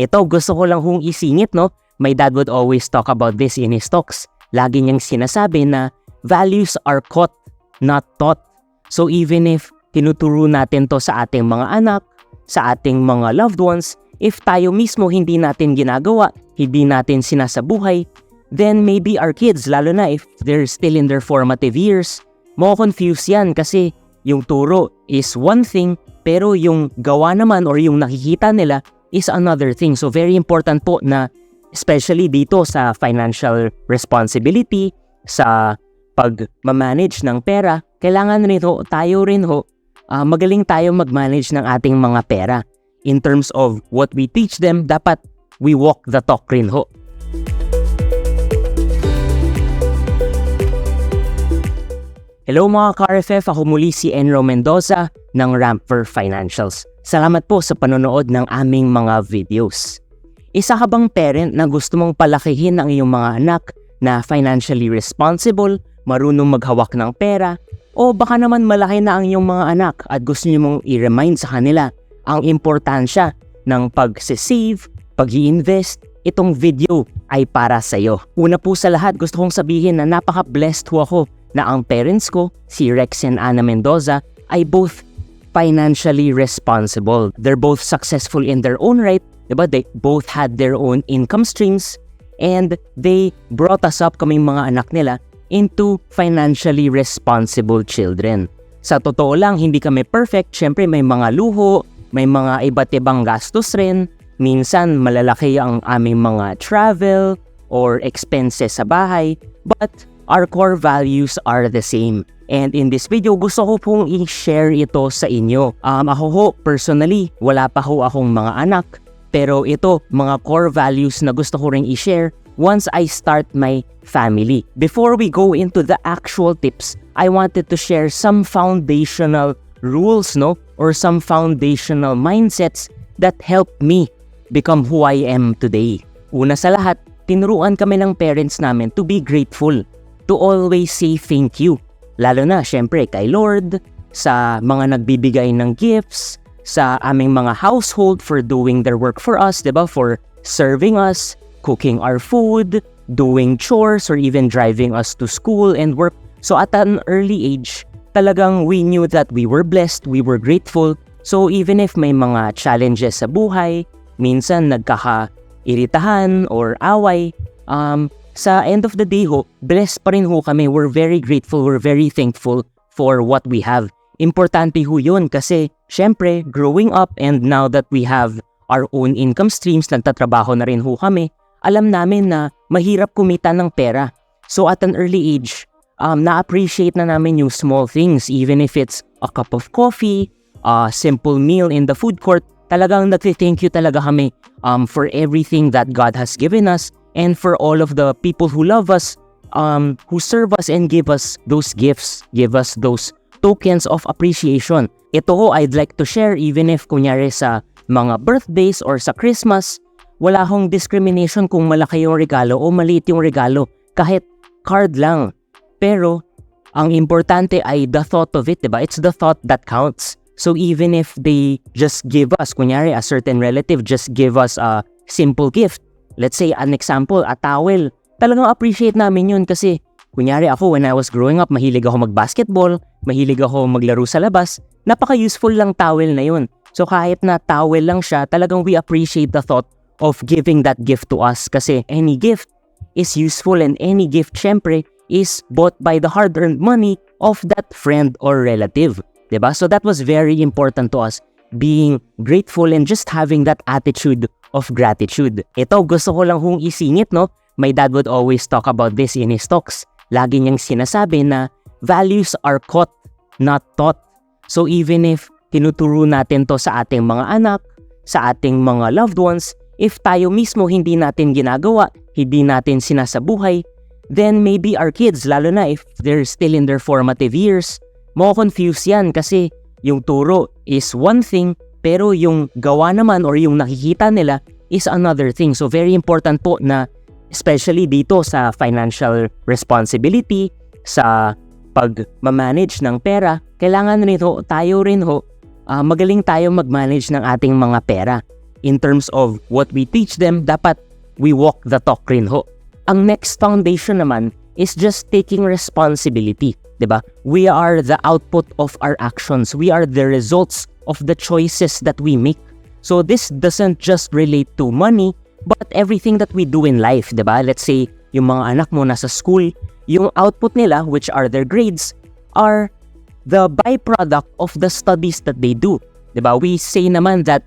Ito, gusto ko lang hong isingit, no? My dad would always talk about this in his talks. Lagi niyang sinasabi na values are caught, not taught. So even if tinuturo natin to sa ating mga anak, sa ating mga loved ones, if tayo mismo hindi natin ginagawa, hindi natin sinasabuhay, then maybe our kids, lalo na if they're still in their formative years, mo-confuse yan kasi yung turo is one thing, pero yung gawa naman or yung nakikita nila is another thing. So very important po na especially dito sa financial responsibility, sa pag-manage ng pera, kailangan rin ho, tayo rin ho, magaling tayo mag-manage ng ating mga pera. In terms of what we teach them, dapat we walk the talk rin ho. Hello mga ka-RFF, ako muli si Enro Mendoza ng Rampver Financials. Salamat po sa panonood ng aming mga videos. Isa ka bang parent na gusto mong palakihin ang iyong mga anak na financially responsible, marunong maghawak ng pera, o baka naman malaki na ang iyong mga anak at gusto niyo mong i-remind sa kanila ang importansya ng pag-save, pag-i-invest? Itong video ay para sa iyo. Una po sa lahat, gusto kong sabihin na napaka-blessed ho ako na ang parents ko, si Rex and Ana Mendoza, ay both financially responsible. They're both successful in their own right, diba? They both had their own income streams, and they brought us up, kaming mga anak nila, into financially responsible children. Sa totoo lang, hindi kami perfect. Syempre may mga luho, may mga iba't ibang gastos rin. Minsan malalaki ang aming mga travel or expenses sa bahay, but our core values are the same. And in this video, gusto ko pong i-share ito sa inyo. Ako ho, personally, wala pa ho akong mga anak. Pero ito, mga core values na gusto ko rin i-share once I start my family. Before we go into the actual tips, I wanted to share some foundational rules, no? Or some foundational mindsets that help me become who I am today. Una sa lahat, tinuruan kami ng parents namin to be grateful, to always say thank you. Lalo na, syempre, kay Lord, sa mga nagbibigay ng gifts, sa aming mga household for doing their work for us, diba? For serving us, cooking our food, doing chores, or even driving us to school and work. So at an early age, talagang we knew that we were blessed, we were grateful. So even if may mga challenges sa buhay, minsan nagkaka-iritahan or away, sa end of the day ho, blessed pa rin ho kami. We're very grateful, we're very thankful for what we have. Importante ho yun kasi syempre, growing up and now that we have our own income streams, nagtatrabaho na rin ho kami, alam namin na mahirap kumita ng pera. So at an early age, na-appreciate na namin yung small things, even if it's a cup of coffee, a simple meal in the food court. Talagang nagti-thank you talaga kami for everything that God has given us and for all of the people who love us, who serve us and give us those gifts, give us those tokens of appreciation. Ito ho, I'd like to share even if kunyari sa mga birthdays or sa Christmas, wala hong discrimination kung malaki yung regalo o maliit yung regalo, kahit card lang. Pero, ang importante ay the thought of it, diba? It's the thought that counts. So even if they just give us, kunyari a certain relative just give us a simple gift, let's say an example, a towel, talagang appreciate namin yun kasi kunyari ako when I was growing up, mahilig ako mag-basketball, mahilig ako maglaro sa labas, napaka-useful lang towel na yun. So kahit na towel lang siya, talagang we appreciate the thought of giving that gift to us kasi any gift is useful and any gift syempre is bought by the hard-earned money of that friend or relative. Diba? So that was very important to us, being grateful and just having that attitude of gratitude. Ito, gusto ko lang hong isingit, no? My dad would always talk about this in his talks. Lagi niyang sinasabi na values are caught, not taught. So even if tinuturo natin to sa ating mga anak, sa ating mga loved ones, if tayo mismo hindi natin ginagawa, hindi natin sinasabuhay, then maybe our kids, lalo na if they're still in their formative years, mo-confuse yan kasi yung turo is one thing, pero yung gawa naman or yung nakikita nila is another thing. So very important po na especially dito sa financial responsibility, sa pag-manage ng pera, kailangan rin ho, tayo rin ho, magaling tayo mag-manage ng ating mga pera. in terms of what we teach them, dapat we walk the talk rin ho. Ang next foundation naman is just taking responsibility, diba? We are the output of our actions. We are the results of the choices that we make. So this doesn't just relate to money, but everything that we do in life, diba? Let's say, yung mga anak mo nasa school, yung output nila, which are their grades, are the byproduct of the studies that they do. Diba? We say naman that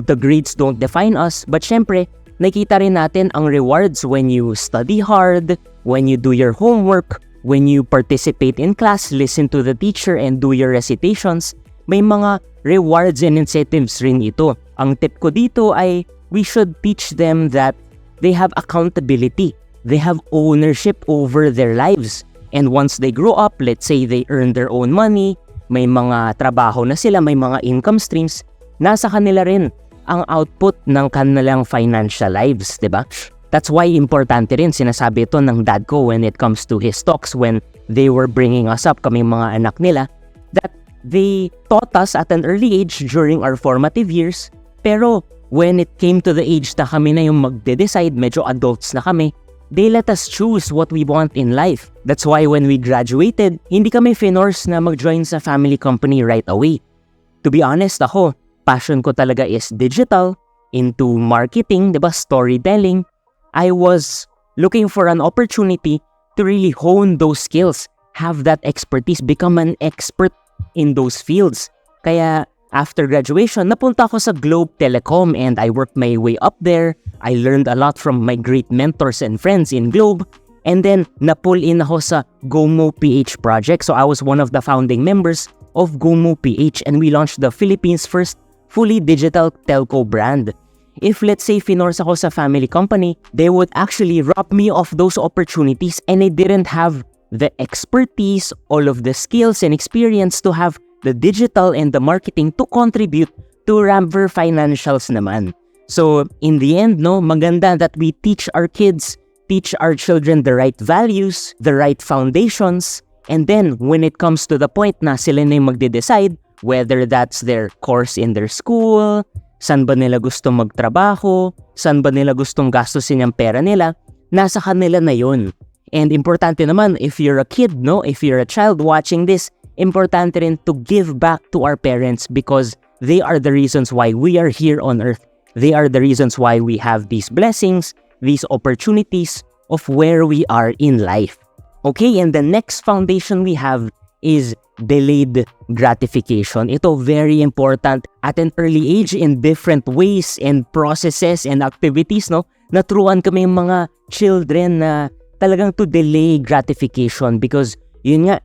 the grades don't define us, but syempre, nakita rin natin ang rewards when you study hard, when you do your homework, when you participate in class, listen to the teacher, and do your recitations. May mga rewards and incentives rin ito. Ang tip ko dito ay we should teach them that they have accountability. They have ownership over their lives. And once they grow up, let's say they earn their own money, may mga trabaho na sila, may mga income streams, nasa kanila rin ang output ng kanilang financial lives, diba? That's why importante rin, sinasabi ito ng dad ko when it comes to his talks when they were bringing us up, kaming mga anak nila, that they taught us at an early age during our formative years, pero when it came to the age na kami na yung magde-decide, medyo adults na kami, they let us choose what we want in life. That's why when we graduated, hindi kami finorce na mag-join sa family company right away. To be honest, ako, passion ko talaga is digital, into marketing, diba, storytelling. I was looking for an opportunity to really hone those skills, have that expertise, become an expert in those fields. Kaya after graduation, napunta ako sa Globe Telecom and I worked my way up there. I learned a lot from my great mentors and friends in Globe. And then, na-pull in ako sa GOMO PH project. So I was one of the founding members of GOMO PH and we launched the Philippines' first fully digital telco brand. If let's say finorce ako sa family company, they would actually rob me of those opportunities and I didn't have the expertise, all of the skills and experience to have the digital and the marketing to contribute to Rampver Financials naman. So in the end, no, maganda that we teach our kids, teach our children the right values, the right foundations, and then when it comes to the point na sila na yung magde-decide, whether that's their course in their school, saan ba nila gustong magtrabaho, saan ba nila gustong gastusin yung pera nila, nasa kanila na yun. And importante naman, if you're a kid, no, if you're a child watching this, importante rin to give back to our parents because they are the reasons why we are here on earth. They are the reasons why we have these blessings, these opportunities of where we are in life. Okay, and the next foundation we have is delayed gratification. Ito very important at an early age in different ways and processes and activities, no? Naturuan kami yung mga children na talagang to delay gratification because yun nga,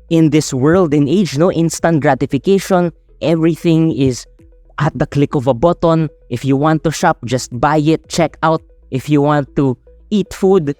in this world and age, no, instant gratification, everything is at the click of a button. If you want to shop, just buy it, check out. If you want to eat food,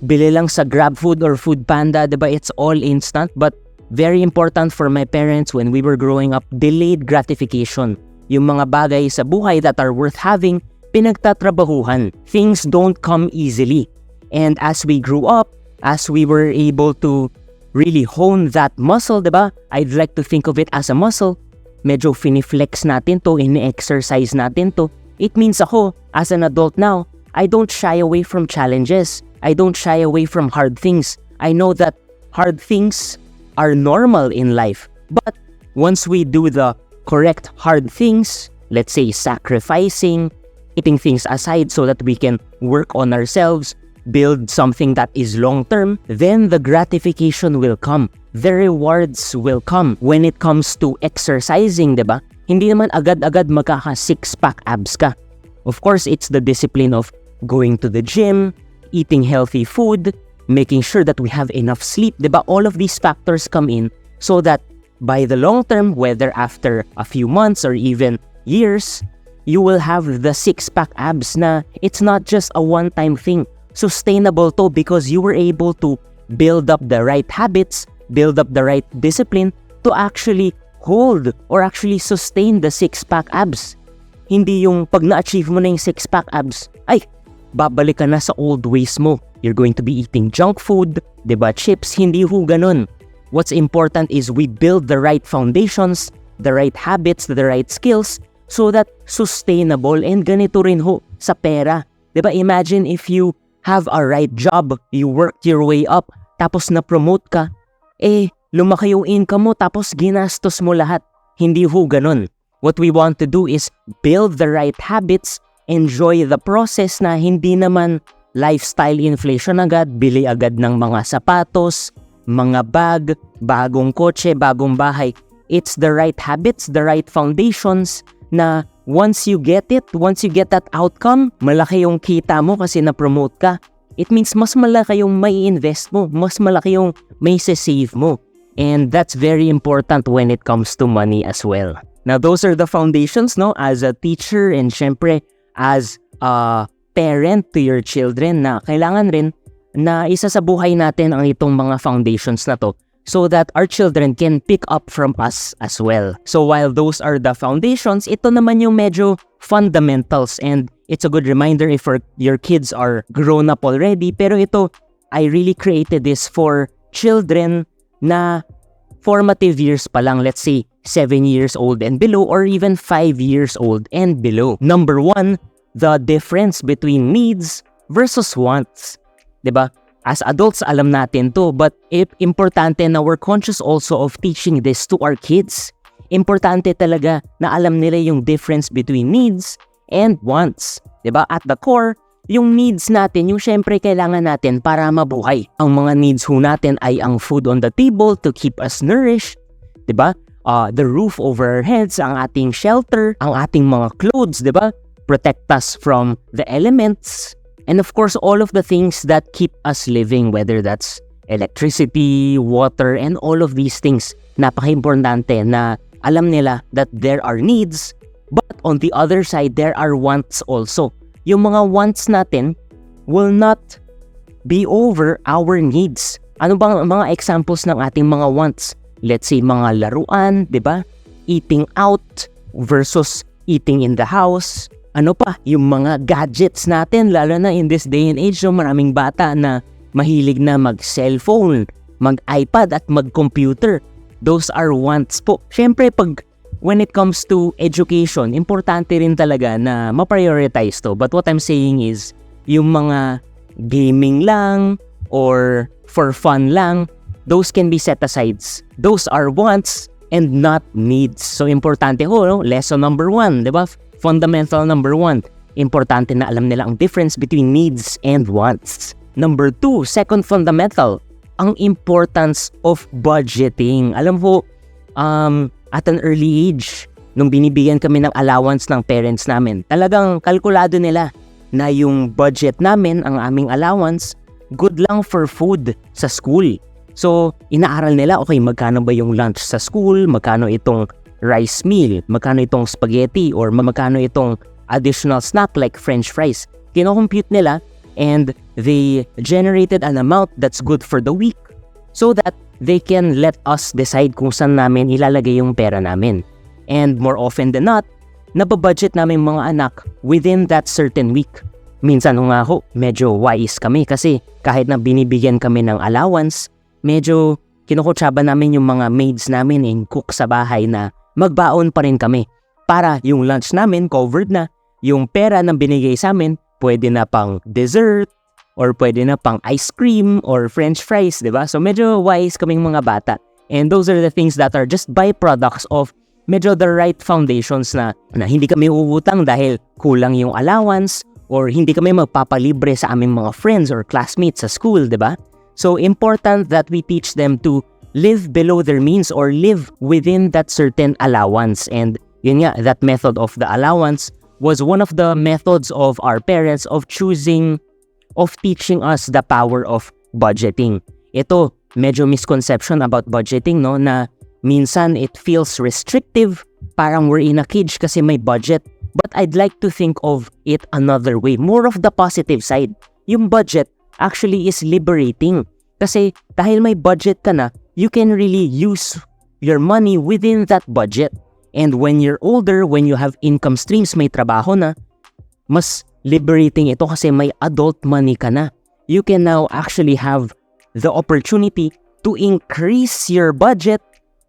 bili lang sa GrabFood or Food Panda, diba? It's all instant. But very important for my parents when we were growing up, delayed gratification. Yung mga bagay sa buhay that are worth having, pinagtatrabahuhan. Things don't come easily. And as we grew up, as we were able to really hone that muscle, diba? I'd like to think of it as a muscle. Medyo finiflex natin to, ini-exercise natin to. It means ako, as an adult now, I don't shy away from challenges. I don't shy away from hard things. I know that hard things are normal in life. But once we do the correct hard things, let's say sacrificing, keeping things aside so that we can work on ourselves, build something that is long-term, then the gratification will come. The rewards will come. When it comes to exercising, diba? Hindi naman agad-agad magkaka six-pack abs ka. Of course, it's the discipline of going to the gym, eating healthy food, making sure that we have enough sleep, diba? All of these factors come in so that by the long term, whether after a few months or even years, you will have the six-pack abs na it's not just a one-time thing. Sustainable to because you were able to build up the right habits, build up the right discipline to actually hold or actually sustain the six-pack abs. Hindi yung pag na-achieve mo na yung six-pack abs, ay, babalik ka na sa old ways mo. You're going to be eating junk food, diba, chips, hindi ho ganun. What's important is we build the right foundations, the right habits, the right skills, so that sustainable. And ganito rin ho sa pera. Diba? Imagine if you have a right job, you worked your way up, tapos na-promote ka, lumaki yung income mo, tapos ginastos mo lahat. Hindi ho ganun. What we want to do is build the right habits, enjoy the process na hindi naman lifestyle inflation agad, bili agad ng mga sapatos, mga bag, bagong kotse, bagong bahay. It's the right habits, the right foundations na once you get that outcome, malaki yung kita mo kasi na-promote ka. It means mas malaki yung may invest mo, mas malaki yung may save mo. And that's very important when it comes to money as well. Now, those are the foundations, no? As a teacher and syempre as a parent to your children na kailangan rin na isa sa buhay natin ang itong mga foundations na to so that our children can pick up from us as well. So while those are the foundations, ito naman yung medyo fundamentals, and it's a good reminder if your kids are grown up already, pero ito, I really created this for children na formative years pa lang, let's say 7 years old and below or even 5 years old and below. Number 1, the difference between needs versus wants. Diba? As adults, alam natin to, but importante na we're conscious also of teaching this to our kids. Importante talaga na alam nila yung difference between needs and wants. Diba? At the core, yung needs natin, yung syempre kailangan natin para mabuhay. Ang mga needs ho natin ay ang food on the table to keep us nourished. Diba? The roof over our heads, ang ating shelter, ang ating mga clothes, diba? Protect us from the elements. And of course, all of the things that keep us living, whether that's electricity, water, and all of these things. Napaka-importante na alam nila that there are needs, but on the other side, there are wants also. Yung mga wants natin will not be over our needs. Ano bang mga examples ng ating mga wants? Let's say mga laruan, di ba? Eating out versus eating in the house. Ano pa? Yung mga gadgets natin, lalo na in this day and age, so maraming bata na mahilig na mag-cellphone, mag-iPad at mag-computer. Those are wants po. Siyempre, when it comes to education, importante rin talaga na ma-prioritize to. But what I'm saying is, yung mga gaming lang or for fun lang, those can be set aside. Those are wants and not needs. So, importante ho, no? Lesson number 1, di ba? Fundamental number 1. Importante na alam nila ang difference between needs and wants. Number 2, second fundamental, ang importance of budgeting. Alam mo, at an early age, nung binibigyan kami ng allowance ng parents namin, talagang kalkulado nila na yung budget namin, ang aming allowance, good lang for food sa school. So, inaaral nila, okay, magkano ba yung lunch sa school, magkano itong rice meal, magkano itong spaghetti, or magkano itong additional snack like french fries. Kino-compute nila, and they generated an amount that's good for the week so that they can let us decide kung saan namin ilalagay yung pera namin. And more often than not, nababudget namin mga anak within that certain week. Minsan nga ho, medyo wise kami kasi kahit na binibigyan kami ng allowance, medyo kinukutsaba namin yung mga maids namin and cook sa bahay na magbaon pa rin kami para yung lunch namin covered na, yung pera na binigay sa amin pwede na pang dessert or pwede na pang ice cream or french fries, diba? So medyo wise kaming mga bata, and those are the things that are just byproducts of medyo the right foundations na hindi kami uutang dahil kulang yung allowance or hindi kami magpapalibre sa aming mga friends or classmates sa school, diba? So important that we teach them to live below their means or live within that certain allowance. And yun nga, that method of the allowance was one of the methods of our parents of teaching us the power of budgeting. Ito, medyo misconception about budgeting, no, na minsan it feels restrictive, parang we're in a cage kasi may budget. But I'd like to think of it another way, more of the positive side. Yung budget actually is liberating. Kasi dahil may budget ka na, you can really use your money within that budget. And when you're older, when you have income streams, may trabaho na, mas liberating ito kasi may adult money ka na. You can now actually have the opportunity to increase your budget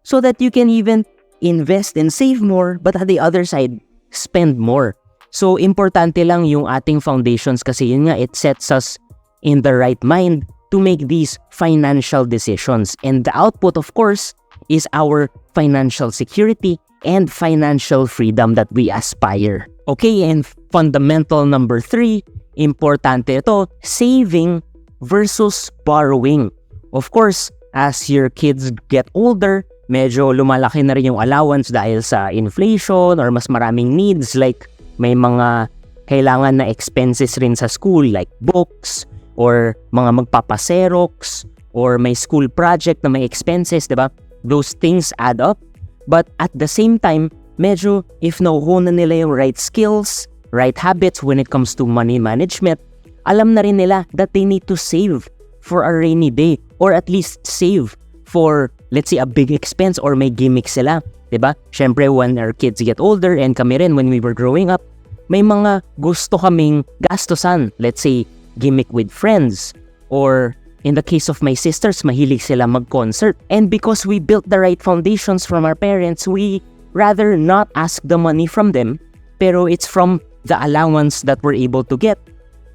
so that you can even invest and save more, but at the other side, spend more. So, importante lang yung ating foundations kasi yun nga, it sets us in the right mind to make these financial decisions. And the output, of course, is our financial security and financial freedom that we aspire. Okay, and fundamental number 3, importante ito, saving versus borrowing. Of course, as your kids get older, medyo lumalaki na rin yung allowance dahil sa inflation or mas maraming needs like may mga kailangan na expenses rin sa school like books or mga magpapaserox or may school project na may expenses, diba? Those things add up. But at the same time, medyo if nakuha na nila yung right skills, right habits when it comes to money management, alam na rin nila that they need to save for a rainy day or at least save for, let's say, a big expense or may gimmick sila. Diba? Syempre, when our kids get older and kami rin when we were growing up, may mga gusto kaming gastusan. Let's say, gimmick with friends. Or, in the case of my sisters, mahilig sila mag-concert. And because we built the right foundations from our parents, we rather not ask the money from them, pero it's from the allowance that we're able to get.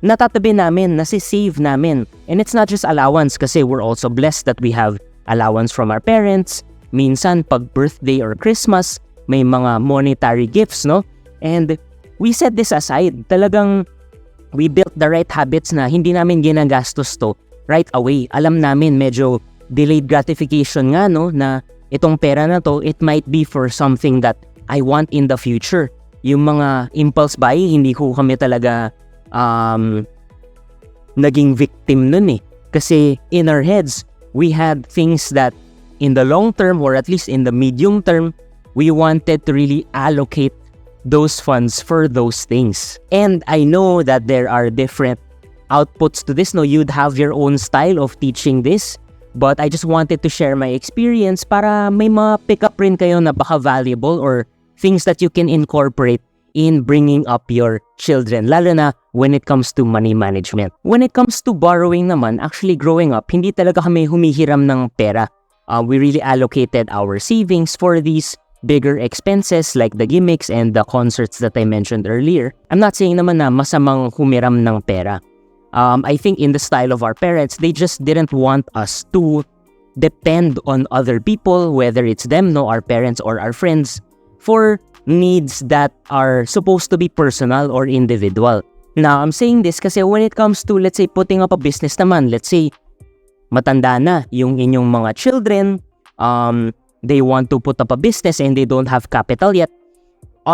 Natatabi namin, nasi-save namin. And it's not just allowance kasi we're also blessed that we have allowance from our parents. Minsan, pag birthday or Christmas, may mga monetary gifts, no? And we set this aside. Talagang we built the right habits na hindi namin ginagastos to right away. Alam namin medyo delayed gratification nga, no? Na itong pera na to, it might be for something that I want in the future. Yung mga impulse buying, hindi ko kami talaga naging victim nun eh. Kasi in our heads, we had things that in the long term or at least in the medium term, we wanted to really allocate those funds for those things. And I know that there are different outputs to this. No, you'd have your own style of teaching this. But I just wanted to share my experience para may mga pick up rin kayo na baka valuable or things that you can incorporate in bringing up your children, lalo na when it comes to money management. When it comes to borrowing naman, actually growing up, hindi talaga kami humihiram ng pera. We really allocated our savings for these bigger expenses like the gimmicks and the concerts that I mentioned earlier. I'm not saying naman na masamang humiram ng pera. I think in the style of our parents, they just didn't want us to depend on other people, whether it's them, no, our parents or our friends, for needs that are supposed to be personal or individual. Now, I'm saying this kasi when it comes to, let's say, putting up a business naman, let's say, matanda na yung inyong mga children, they want to put up a business and they don't have capital yet.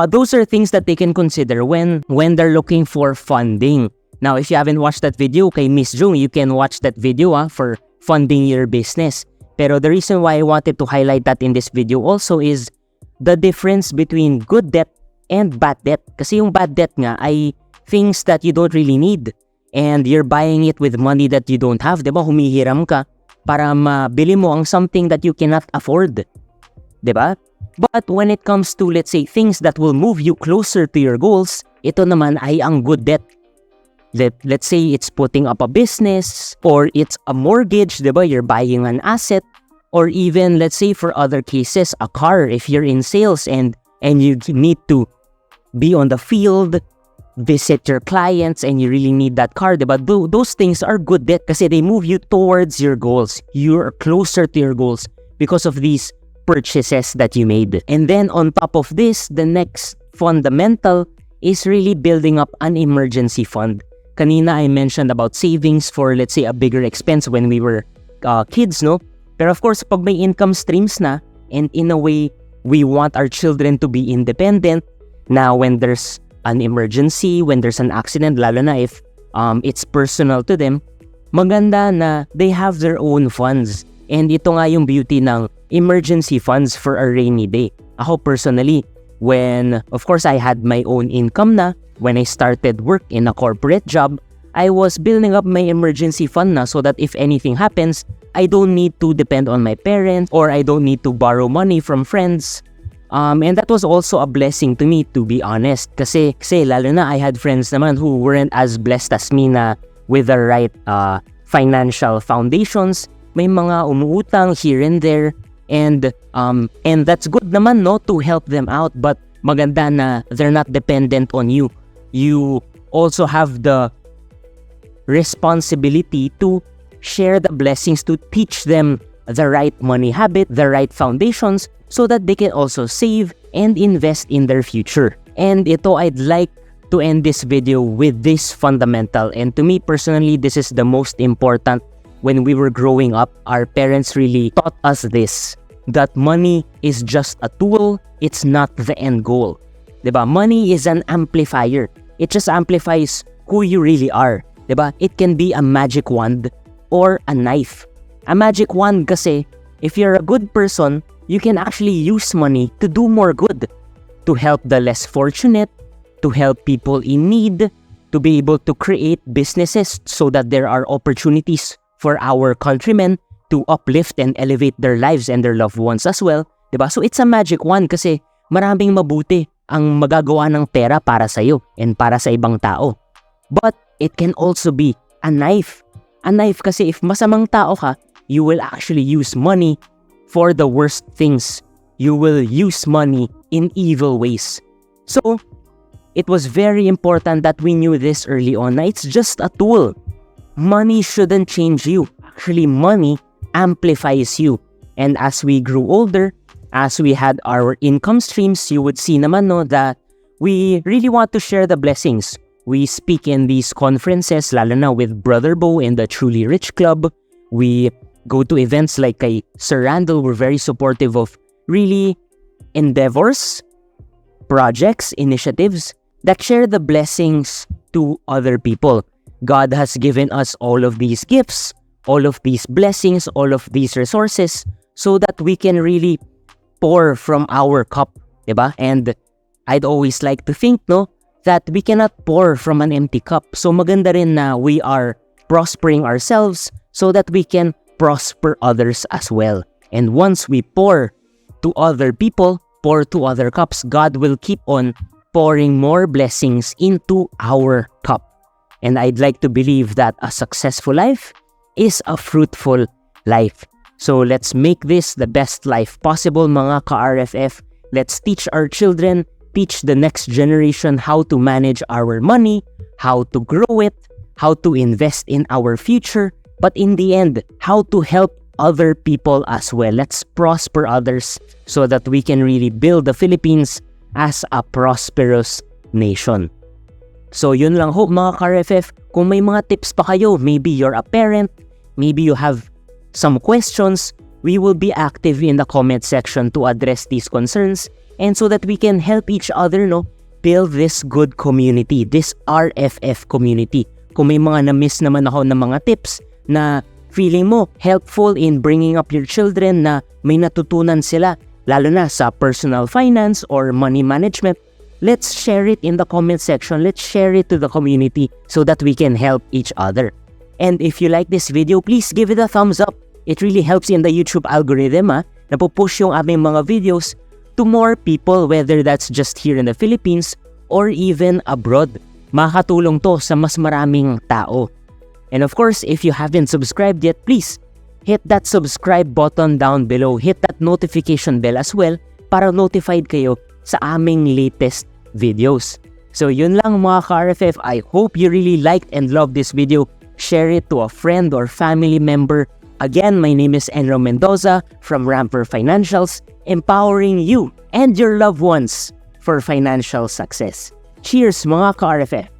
Those are things that they can consider when they're looking for funding. Now, if you haven't watched that video kay Miss Jung, you can watch that video for funding your business. Pero the reason why I wanted to highlight that in this video also is the difference between good debt and bad debt. Kasi yung bad debt nga ay things that you don't really need. And you're buying it with money that you don't have. Diba? Humihiram ka para mabili mo ang something that you cannot afford. Diba? But when it comes to, let's say, things that will move you closer to your goals, ito naman ay ang good debt. Let's say it's putting up a business or it's a mortgage, diba? You're buying an asset. Or even, let's say, for other cases, a car if you're in sales and you need to be on the field, visit your clients, and you really need that car, diba? Those things are good debt kasi they move you towards your goals. You're closer to your goals because of these purchases that you made. And then on top of this, the next fundamental is really building up an emergency fund. Kanina I mentioned about savings for, let's say, a bigger expense when we were kids, no? Pero of course, pag may income streams na, and in a way, we want our children to be independent. Now, when there's an emergency, when there's an accident, lalo na if it's personal to them, maganda na they have their own funds. And ito nga yung beauty ng emergency funds for a rainy day. Ako personally, when, of course, I had my own income na, when I started work in a corporate job, I was building up my emergency fund na so that if anything happens, I don't need to depend on my parents or I don't need to borrow money from friends. And that was also a blessing to me, to be honest. Kasi lalo na I had friends naman who weren't as blessed as me na with the right financial foundations. May mga umuutang here and there. And that's good naman, no, to help them out. But maganda na they're not dependent on you. You also have the responsibility to share the blessings, to teach them the right money habit, the right foundations, so that they can also save and invest in their future. And ito, I'd like to end this video with this fundamental. And to me personally, this is the most important. When we were growing up, our parents really taught us this, that money is just a tool, it's not the end goal. Diba? Money is an amplifier. It just amplifies who you really are. Diba? It can be a magic wand or a knife. A magic wand kasi, if you're a good person, you can actually use money to do more good, to help the less fortunate, to help people in need, to be able to create businesses so that there are opportunities for our countrymen to uplift and elevate their lives and their loved ones as well. Diba? So it's a magic wand kasi maraming mabuti ang magagawa ng pera para sa'yo and para sa ibang tao. But it can also be a knife. A knife kasi if masamang tao ka, you will actually use money for the worst things. You will use money in evil ways. So, it was very important that we knew this early on na it's just a tool. Money shouldn't change you. Actually, money amplifies you. And as we grew older, as we had our income streams, you would see naman no, that we really want to share the blessings. We speak in these conferences, lalo na with Brother Bo in the Truly Rich Club. We go to events like kay Sir Randall. We're very supportive of really endeavors, projects, initiatives that share the blessings to other people. God has given us all of these gifts, all of these blessings, all of these resources so that we can really pour from our cup, diba? And I'd always like to think, no, that we cannot pour from an empty cup. So maganda rin na we are prospering ourselves so that we can prosper others as well. And once we pour to other people, pour to other cups, God will keep on pouring more blessings into our cup. And I'd like to believe that a successful life is a fruitful life. So let's make this the best life possible, mga ka-RFF. Let's teach our children, teach the next generation how to manage our money, how to grow it, how to invest in our future, but in the end, how to help other people as well. Let's prosper others so that we can really build the Philippines as a prosperous nation. So yun lang ho mga ka-RFF. Kung may mga tips pa kayo, maybe you're a parent, maybe you have some questions, we will be active in the comment section to address these concerns and so that we can help each other build this good community, this RFF community. Kung may mga na-miss naman ako ng mga tips na feeling mo helpful in bringing up your children na may natutunan sila, lalo na sa personal finance or money management, let's share it in the comment section. Let's share it to the community so that we can help each other. And if you like this video, please give it a thumbs up. It really helps in the YouTube algorithm na pupush yung aming mga videos to more people, whether that's just here in the Philippines or even abroad. Makakatulong to sa mas maraming tao. And of course, if you haven't subscribed yet, please hit that subscribe button down below. Hit that notification bell as well para notified kayo sa aming latest videos. So yun lang mga ka-RFF. I hope you really liked and loved this video. Share it to a friend or family member. Again, my name is Enro Mendoza from Rampver Financials, empowering you and your loved ones for financial success. Cheers mga ka-RFF!